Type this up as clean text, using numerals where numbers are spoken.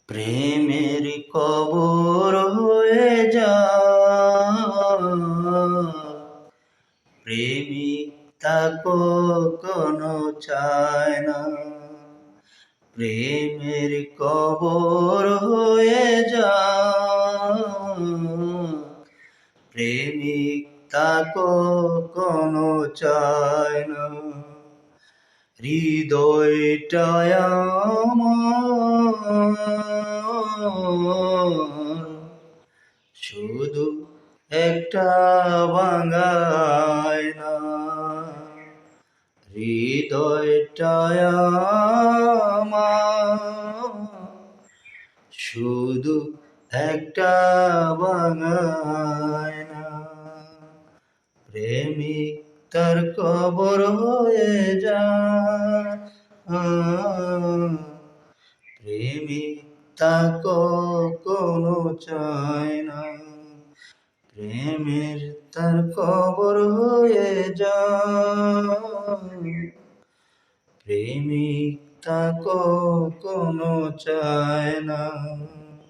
প্রেমের কবর হয়ে যায়, প্রেমিক তা কখনো চায় না। প্রেমের কবর হয়ে যায়, প্রেমিক তা কখনো চায় না। হৃদয়টায় আমার শুধু একটা ভাঙায় না, হৃদয়টায় আমার শুধু একটা ভাঙায় না। প্রেমিক তার কবর হয়ে যায়, প্রেমিক তা কখনো চায় না। প্রেমের তার কবর হয়ে যায়, প্রেমিক তা কখনো চায় না।